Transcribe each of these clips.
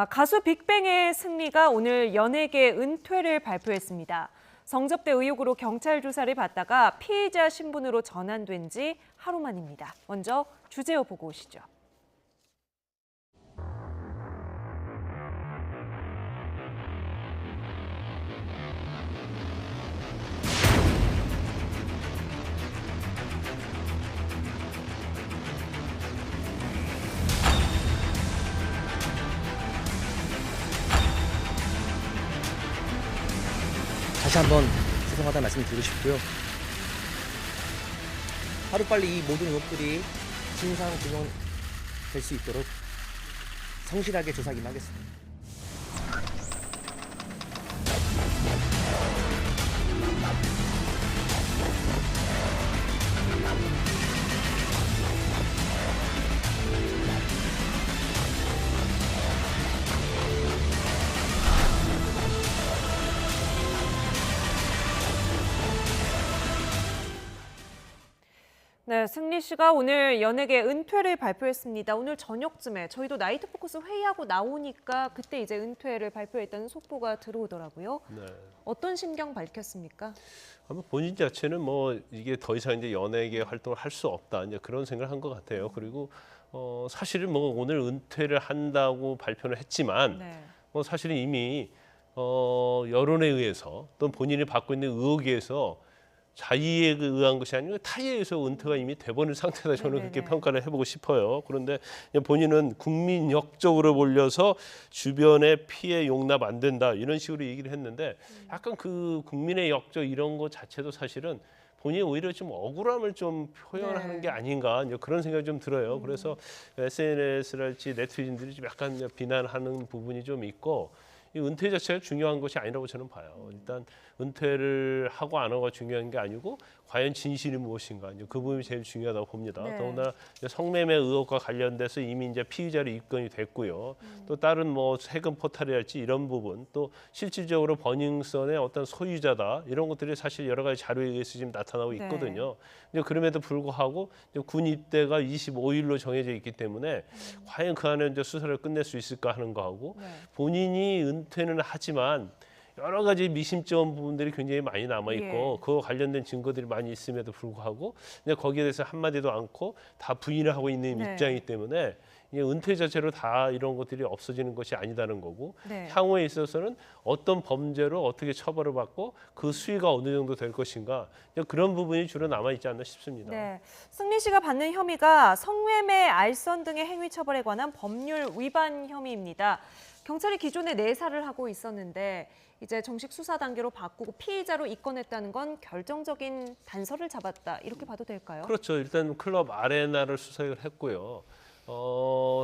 가수 빅뱅의 승리가 오늘 연예계 은퇴를 발표했습니다. 성접대 의혹으로 경찰 조사를 받다가 피의자 신분으로 전환된 지 하루 만입니다. 먼저 주제어 보고 오시죠. 다시 한번 죄송하다는 말씀을 드리고 싶고요. 하루빨리 이 모든 의혹들이 진상 규명될 수 있도록 성실하게 조사 임하겠습니다. 네, 승리 씨가 오늘 연예계 은퇴를 발표했습니다. 오늘 저녁쯤에 저희도 나이트 포커스 회의하고 나오니까 그때 이제 은퇴를 발표했다는 속보가 들어오더라고요. 네. 어떤 심경 밝혔습니까? 아마 본인 자체는 뭐 이게 더 이상 이제 연예계 활동을 할 수 없다 이제 그런 생각을 한 것 같아요. 그리고 사실은 뭐 오늘 은퇴를 한다고 발표를 했지만 네. 뭐 사실은 이미 여론에 의해서 또 본인이 받고 있는 의혹에 의해서 자의에 의한 것이 아니고 타의에 의해서 은퇴가 이미 돼버린 상태다 저는 네네네. 그렇게 평가를 해보고 싶어요. 그런데 본인은 국민역적으로 몰려서 주변의 피해 용납 안 된다 이런 식으로 얘기를 했는데 약간 그 국민의 역적 이런 것 자체도 사실은 본인이 오히려 좀 억울함을 좀 표현하는 네. 게 아닌가 이제 그런 생각이 좀 들어요. 그래서 SNS랄지 네티즌들이 좀 약간 비난하는 부분이 좀 있고 이 은퇴 자체가 중요한 것이 아니라고 저는 봐요. 일단 은퇴를 하고 안 하고가 중요한 게 아니고 과연 진실이 무엇인가 이제 그 부분이 제일 중요하다고 봅니다. 네. 더구나 성매매 의혹과 관련돼서 이미 이제 피의자로 입건이 됐고요. 또 다른 뭐 세금 포탈이랄지 이런 부분 또 실질적으로 버닝썬의 어떤 소유자다 이런 것들이 사실 여러 가지 자료에 의해서 지금 나타나고 있거든요. 이제 그럼에도 불구하고 이제 군 입대가 25일로 정해져 있기 때문에 과연 그 안에 이제 수사를 끝낼 수 있을까 하는 거하고 네. 본인이 은퇴는 하지만 여러 가지 미심쩍은 부분들이 굉장히 많이 남아 있고 예. 그와 관련된 증거들이 많이 있음에도 불구하고 이제 거기에 대해서 한마디도 않고 다 부인을 하고 있는 네. 입장이기 때문에 이게 은퇴 자체로 다 이런 것들이 없어지는 것이 아니다는 거고 네. 향후에 있어서는 어떤 범죄로 어떻게 처벌을 받고 그 수위가 어느 정도 될 것인가 그런 부분이 주로 남아 있지 않나 싶습니다. 네, 승리 씨가 받는 혐의가 성매매, 알선 등의 행위 처벌에 관한 법률 위반 혐의입니다. 경찰이 기존에 내사를 하고 있었는데 이제 정식 수사 단계로 바꾸고 피의자로 입건했다는 건 결정적인 단서를 잡았다 이렇게 봐도 될까요? 그렇죠. 일단 클럽 아레나를 수색을 했고요.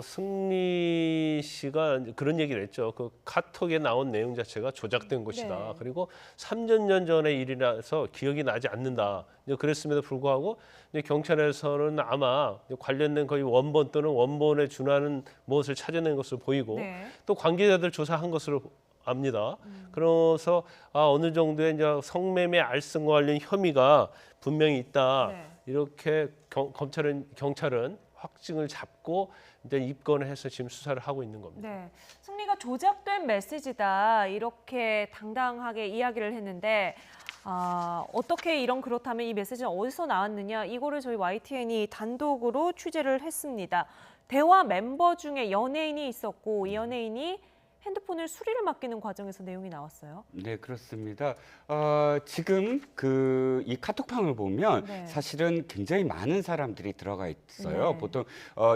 승리 씨가 그런 얘기를 했죠. 그 카톡에 나온 내용 자체가 조작된 것이다. 네. 그리고 3년 전의 일이라서 기억이 나지 않는다. 이제 그랬음에도 불구하고 이제 경찰에서는 아마 관련된 거의 원본 또는 원본에 준하는 무엇을 찾아낸 것으로 보이고 네. 또 관계자들 조사한 것으로 압니다. 그래서 어느 정도의 이제 성매매 알선과 관련 혐의가 분명히 있다. 네. 이렇게 경찰은 확증을 잡고 이제 입건을 해서 지금 수사를 하고 있는 겁니다. 네, 승리가 조작된 메시지다 이렇게 당당하게 이야기를 했는데 어떻게 이런 그렇다면 이 메시지는 어디서 나왔느냐 이거를 저희 YTN이 단독으로 취재를 했습니다. 대화 멤버 중에 연예인이 있었고 이 연예인이 핸드폰을 수리를 맡기는 과정에서 내용이 나왔어요. 네, 그렇습니다. 지금 이 카톡방을 보면 네. 사실은 굉장히 많은 사람들이 들어가 있어요. 네. 보통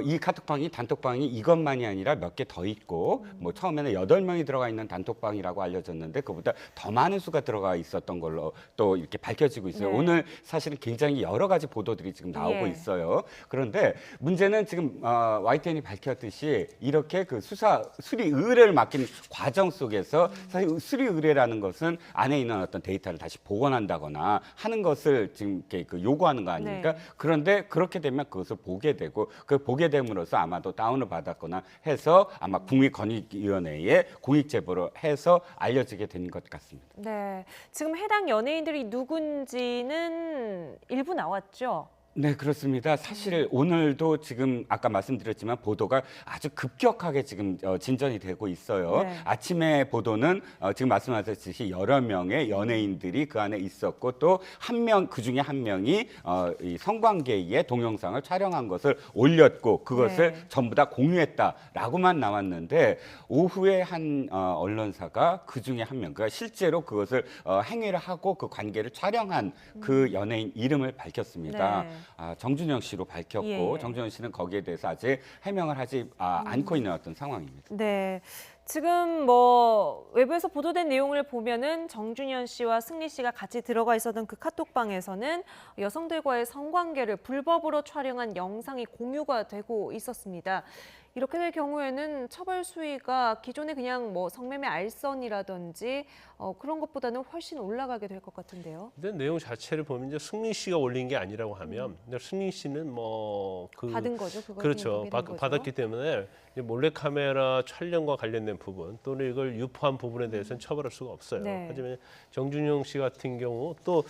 이 단톡방이 이것만이 아니라 몇 개 더 있고 뭐 처음에는 8명이 들어가 있는 단톡방이라고 알려졌는데 그보다 더 많은 수가 들어가 있었던 걸로 또 이렇게 밝혀지고 있어요. 네. 오늘 사실은 굉장히 여러 가지 보도들이 지금 나오고 예. 있어요. 그런데 문제는 지금 YTN이 밝혔듯이 이렇게 그 수리 의뢰를 맡긴 과정 속에서 사실 수리 의뢰라는 것은 안에 있는 어떤 데이터를 다시 복원한다거나 하는 것을 지금 이렇게 요구하는 거 아닙니까? 네. 그런데 그렇게 되면 그것을 보게 되고 그 보게 됨으로써 아마도 다운을 받았거나 해서 아마 국민권익위원회에 공익 제보를 해서 알려지게 된 것 같습니다. 네, 지금 해당 연예인들이 누군지는 일부 나왔죠. 네, 그렇습니다. 사실 오늘도 지금 아까 말씀드렸지만 보도가 아주 급격하게 지금 진전이 되고 있어요. 네. 아침에 보도는 지금 말씀하셨듯이 여러 명의 연예인들이 그 안에 있었고 또 한 명, 그 중에 한 명이 이 성관계의 동영상을 촬영한 것을 올렸고 그것을 네. 전부 다 공유했다라고만 나왔는데 오후에 한 언론사가 그 중에 한 명, 그러니까 실제로 그것을 행위를 하고 그 관계를 촬영한 그 연예인 이름을 밝혔습니다. 네. 정준영 씨로 밝혔고 예. 정준영 씨는 거기에 대해서 아직 해명을 하지 않고 있는 어떤 상황입니다. 네. 지금 뭐 외부에서 보도된 내용을 보면은 정준현 씨와 승리 씨가 같이 들어가 있었던 그 카톡방에서는 여성들과의 성관계를 불법으로 촬영한 영상이 공유가 되고 있었습니다. 이렇게 될 경우에는 처벌 수위가 기존에 그냥 뭐 성매매 알선이라든지 그런 것보다는 훨씬 올라가게 될 것 같은데요. 근데 내용 자체를 보면 이제 승리 씨가 올린 게 아니라고 하면 근데 승리 씨는 뭐 그 받은 거죠. 그걸 그렇죠. 공유하게 된 거죠. 받았기 때문에 이제 몰래카메라 촬영과 관련된 부분 또는 이걸 유포한 부분에 대해서는 처벌할 수가 없어요. 네. 하지만 정준영 씨 같은 경우 또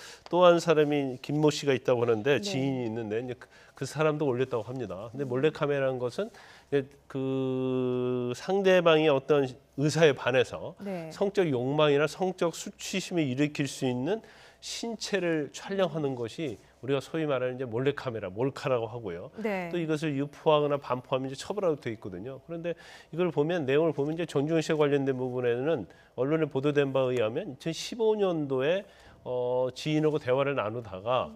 한 사람이 김모 씨가 있다고 하는데 네. 지인이 있는데 이제 그 사람도 올렸다고 합니다. 근데 몰래카메라는 것은 이제 그 상대방이 어떤 의사에 반해서 네. 성적 욕망이나 성적 수치심을 일으킬 수 있는 신체를 촬영하는 것이 우리가 소위 말하는 이제 몰래카메라, 몰카라고 하고요. 네. 또 이것을 유포하거나 반포하면 이제 처벌하도 돼 있거든요. 그런데 이걸 보면 내용을 보면 이제 정준영 씨와 관련된 부분에는 언론에 보도된 바에 의하면 2015년도에 지인하고 대화를 나누다가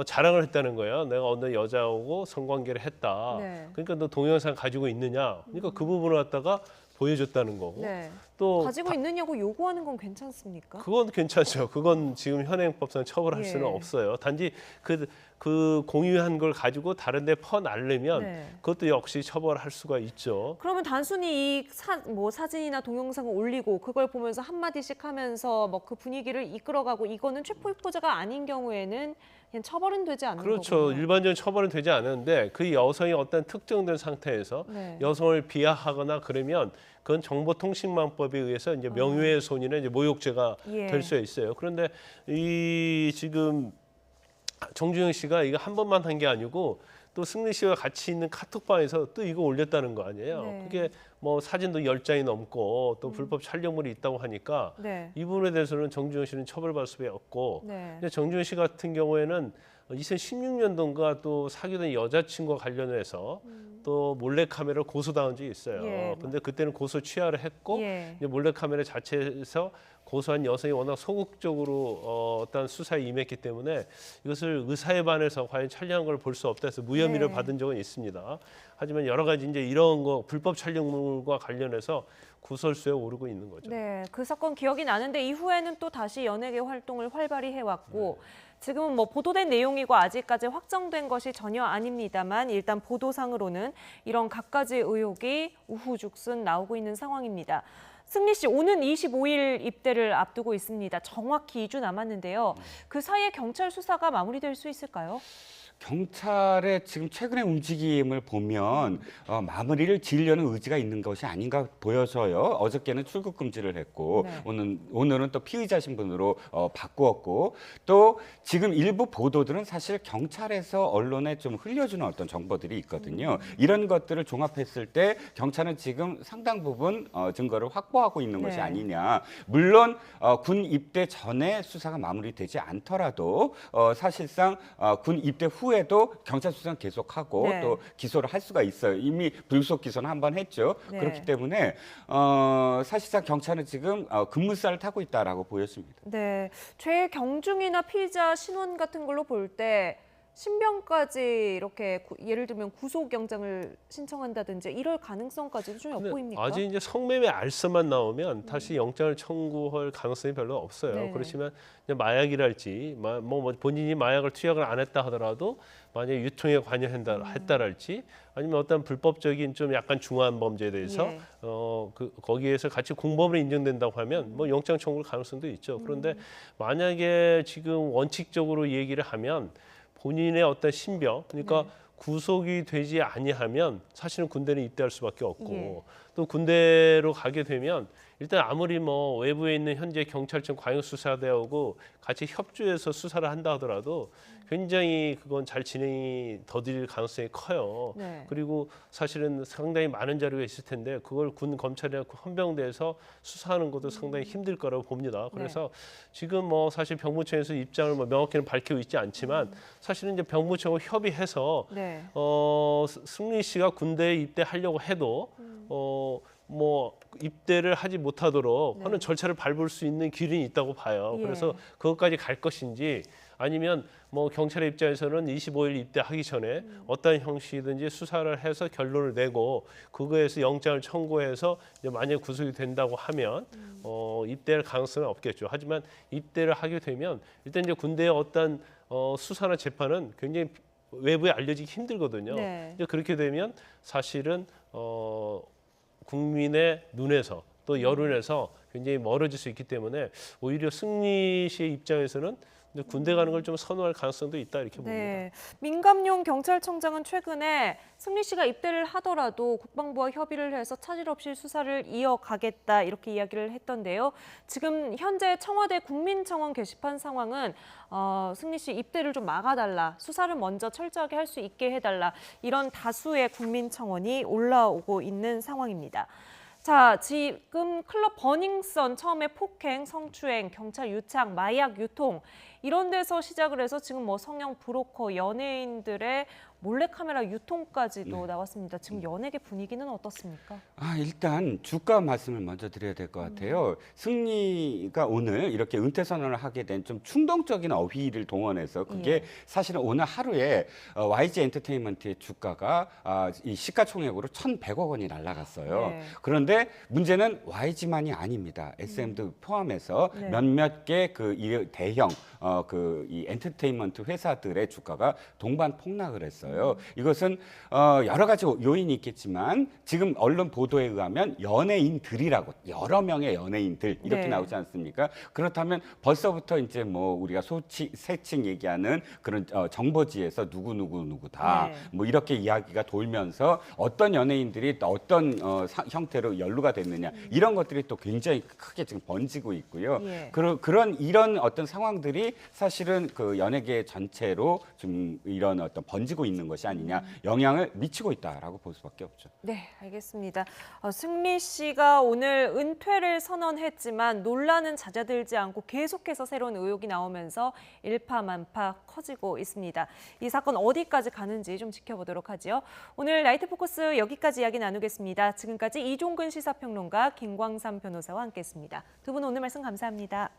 자랑을 했다는 거예요. 내가 어느 여자하고 성관계를 했다. 네. 그러니까 너 동영상 가지고 있느냐? 그러니까 그 부분을 갖다가 보여줬다는 거고. 네. 또 가지고 있느냐고 요구하는 건 괜찮습니까? 그건 괜찮죠. 그건 지금 현행법상 처벌할 예. 수는 없어요. 단지 그 공유한 걸 가지고 다른 데 퍼날르면 네. 그것도 역시 처벌할 수가 있죠. 그러면 단순히 이 사진이나 동영상을 올리고 그걸 보면서 한마디씩 하면서 뭐 그 분위기를 이끌어가고 이거는 체포유포자가 아닌 경우에는 그냥 처벌은 되지 않는 그렇죠. 거군요. 일반적인 처벌은 되지 않는데 그 여성이 어떤 특정된 상태에서 네. 여성을 비하하거나 그러면 그건 정보통신망법에 의해서 이제 명예훼손이나 이제 모욕죄가 예. 될 수 있어요. 그런데 이 지금 정준영 씨가 이거 한 번만 한 게 아니고 또 승리 씨와 같이 있는 카톡방에서 또 이거 올렸다는 거 아니에요. 네. 그게 뭐 사진도 10장이 넘고 또 불법 촬영물이 있다고 하니까 네. 이 부분에 대해서는 정준영 씨는 처벌받을 수밖에 없고 네. 근데 정준영 씨 같은 경우에는 2016년도인가 또 사귀던 여자친구와 관련해서 또 몰래카메라로 고소당한 적이 있어요. 예. 근데 그때는 고소 취하를 했고 예. 이제 몰래카메라 자체에서 고소한 여성이 워낙 소극적으로 어떤 수사에 임했기 때문에 이것을 의사에 반해서 과연 촬영한 걸 볼 수 없다 해서 무혐의를 네. 받은 적은 있습니다. 하지만 여러 가지 이제 이런 거 불법 촬영물과 관련해서 구설수에 오르고 있는 거죠. 네, 그 사건 기억이 나는데 이후에는 또 다시 연예계 활동을 활발히 해왔고 지금은 뭐 보도된 내용이고 아직까지 확정된 것이 전혀 아닙니다만 일단 보도상으로는 이런 갖가지 의혹이 우후죽순 나오고 있는 상황입니다. 승리 씨, 오는 25일 입대를 앞두고 있습니다. 정확히 2주 남았는데요. 그 사이에 경찰 수사가 마무리될 수 있을까요? 경찰의 지금 최근의 움직임을 보면 마무리를 지으려는 의지가 있는 것이 아닌가 보여져요. 어저께는 출국 금지를 했고 네. 오늘은 또 피의자 신분으로 바꾸었고 또 지금 일부 보도들은 사실 경찰에서 언론에 좀 흘려주는 어떤 정보들이 있거든요. 이런 것들을 종합했을 때 경찰은 지금 상당 부분 증거를 확보하고 있는 것이 네. 아니냐. 물론 군 입대 전에 수사가 마무리되지 않더라도 사실상 군 입대 후에도 경찰 수사는 계속하고 네. 또 기소를 할 수가 있어요. 이미 불구속 기소는 한 번 했죠. 네. 그렇기 때문에 사실상 경찰은 지금 급물살을 타고 있다라고 보였습니다. 네, 죄 경중이나 피의자 신원 같은 걸로 볼 때 신병까지 이렇게 예를 들면 구속영장을 신청한다든지 이럴 가능성까지도 좀 근데 엿보입니까? 아직 이제 성매매 알선만 나오면 다시 영장을 청구할 가능성이 별로 없어요. 네. 그렇지만 이제 마약이랄지 뭐 본인이 마약을 투약을 안 했다 하더라도 만약에 유통에 관여했다랄지 아니면 어떤 불법적인 좀 약간 중한 범죄에 대해서 예. 거기에서 같이 공범으로 인정된다고 하면 뭐 영장 청구할 가능성도 있죠. 그런데 만약에 지금 원칙적으로 얘기를 하면 본인의 어떤 신병, 그러니까 네. 구속이 되지 아니하면 사실은 군대는 입대할 수밖에 없고 예. 또 군대로 가게 되면 일단 아무리 뭐 외부에 있는 현재 경찰청 광역수사대하고 같이 협조해서 수사를 한다 하더라도 굉장히 그건 잘 진행이 더딜 가능성이 커요. 네. 그리고 사실은 상당히 많은 자료가 있을 텐데 그걸 군 검찰이나 헌병대에서 수사하는 것도 상당히 힘들 거라고 봅니다. 그래서 지금 뭐 사실 병무청에서 입장을 뭐 명확히는 밝히고 있지 않지만 사실은 이제 병무청과 협의해서 네. 승리 씨가 군대에 입대하려고 해도 뭐 입대를 하지 못하도록 네. 하는 절차를 밟을 수 있는 기준이 있다고 봐요. 예. 그래서 그것까지 갈 것인지 아니면 뭐 경찰의 입장에서는 25일 입대하기 전에 어떤 형식이든지 수사를 해서 결론을 내고 그거에서 영장을 청구해서 이제 만약 구속이 된다고 하면 입대할 가능성은 없겠죠. 하지만 입대를 하게 되면 일단 이제 군대의 어떤 수사나 재판은 굉장히 외부에 알려지기 힘들거든요. 네. 이제 그렇게 되면 사실은 국민의 눈에서 또 여론에서 굉장히 멀어질 수 있기 때문에 오히려 승리 씨의 입장에서는 군대 가는 걸 좀 선호할 가능성도 있다 이렇게 봅니다. 네, 민감용 경찰청장은 최근에 승리 씨가 입대를 하더라도 국방부와 협의를 해서 차질 없이 수사를 이어가겠다 이렇게 이야기를 했던데요. 지금 현재 청와대 국민청원 게시판 상황은 승리 씨 입대를 좀 막아달라, 수사를 먼저 철저하게 할 수 있게 해달라 이런 다수의 국민청원이 올라오고 있는 상황입니다. 자, 지금 클럽 버닝썬 처음에 폭행, 성추행, 경찰 유착, 마약 유통 이런 데서 시작을 해서 지금 뭐 성형 브로커, 연예인들의 몰래카메라 유통까지도 나왔습니다. 지금 연예계 분위기는 어떻습니까? 일단 주가 말씀을 먼저 드려야 될 것 같아요. 승리가 오늘 이렇게 은퇴 선언을 하게 된 좀 충동적인 어휘를 동원해서 그게 사실은 오늘 하루에 YG 엔터테인먼트의 주가가 이 시가총액으로 1,100억 원이 날아갔어요. 네. 그런데 문제는 YG만이 아닙니다. SM도 포함해서 네. 몇몇 개 그 대형 이 엔터테인먼트 회사들의 주가가 동반 폭락을 했어요. 이것은 여러 가지 요인이 있겠지만 지금 언론 보도에 의하면 연예인들이라고 여러 명의 연예인들 이렇게 네. 나오지 않습니까? 그렇다면 벌써부터 이제 뭐 우리가 세칭 얘기하는 그런 정보지에서 누구 다 네. 뭐 이렇게 이야기가 돌면서 어떤 연예인들이 또 어떤 형태로 연루가 됐느냐 이런 것들이 또 굉장히 크게 지금 번지고 있고요. 예. 이런 어떤 상황들이 사실은 그 연예계 전체로 좀 이런 어떤 번지고 있는 것이 아니냐 영향을 미치고 있다라고 볼 수밖에 없죠. 네, 알겠습니다. 승리 씨가 오늘 은퇴를 선언했지만 논란은 잦아들지 않고 계속해서 새로운 의혹이 나오면서 일파만파 커지고 있습니다. 이 사건 어디까지 가는지 좀 지켜보도록 하죠. 오늘 라이트 포커스 여기까지 이야기 나누겠습니다. 지금까지 이종근 시사평론가 김광삼 변호사와 함께했습니다. 두 분 오늘 말씀 감사합니다.